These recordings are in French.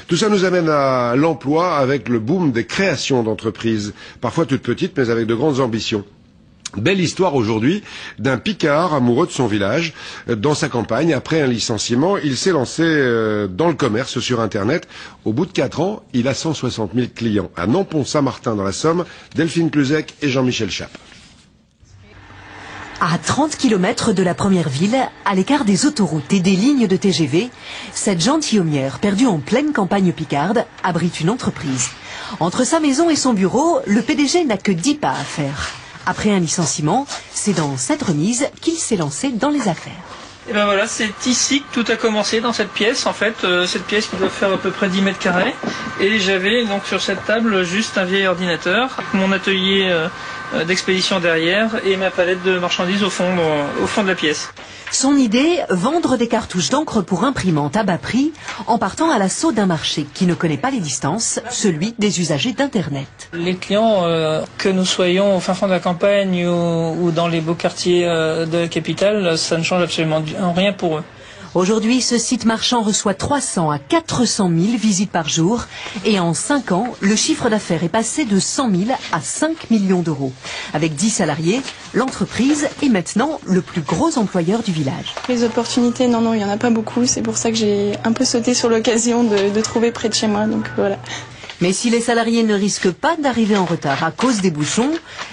Tout ça nous amène à l'emploi avec le boom des créations d'entreprises, parfois toutes petites mais avec de grandes ambitions. Belle histoire aujourd'hui d'un Picard amoureux de son village. Dans sa campagne, après un licenciement, il s'est lancé dans le commerce sur Internet. Au bout de 4 ans, il a 160 000 clients. À Nampont-Saint-Martin dans la Somme, Delphine Cluzec et Jean-Michel Chappe. À 30 km de la première ville, à l'écart des autoroutes et des lignes de TGV, cette gentilhommière perdue en pleine campagne picarde abrite une entreprise. Entre sa maison et son bureau, le PDG n'a que 10 pas à faire. Après un licenciement, c'est dans cette remise qu'il s'est lancé dans les affaires. Et ben voilà, c'est ici que tout a commencé, dans cette pièce, en fait, cette pièce qui doit faire à peu près 10 mètres carrés. Et j'avais donc sur cette table juste un vieil ordinateur, mon atelier d'expédition derrière et ma palette de marchandises au fond de la pièce. Son idée, vendre des cartouches d'encre pour imprimante à bas prix en partant à l'assaut d'un marché qui ne connaît pas les distances, celui des usagers d'Internet. Les clients, que nous soyons au fin fond de la campagne ou dans les beaux quartiers de la capitale, ça ne change absolument rien pour eux. Aujourd'hui, ce site marchand reçoit 300 à 400 000 visites par jour et en 5 ans, le chiffre d'affaires est passé de 100 000 à 5 millions d'euros. Avec 10 salariés, l'entreprise est maintenant le plus gros employeur du village. Les opportunités, non, il n'y en a pas beaucoup. C'est pour ça que j'ai un peu sauté sur l'occasion de trouver près de chez moi. Donc voilà. Mais si les salariés ne risquent pas d'arriver en retard à cause des bouchons,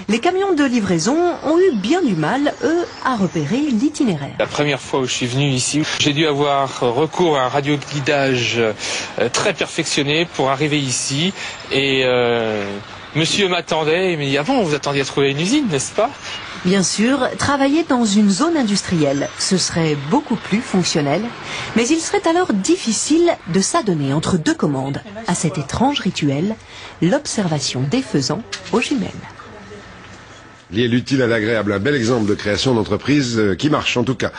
les camions de livraison ont eu bien du mal, eux, à repérer l'itinéraire. La première fois où je suis venu ici, j'ai dû avoir recours à un radioguidage très perfectionné pour arriver ici. Et monsieur m'attendait, il m'a dit « Ah bon, vous attendiez à trouver une usine, n'est-ce pas ?» Bien sûr, travailler dans une zone industrielle, ce serait beaucoup plus fonctionnel, mais il serait alors difficile de s'adonner entre deux commandes à cet étrange rituel, l'observation des faisans aux jumelles. Lié l'utile à l'agréable, un bel exemple de création d'entreprise qui marche en tout cas.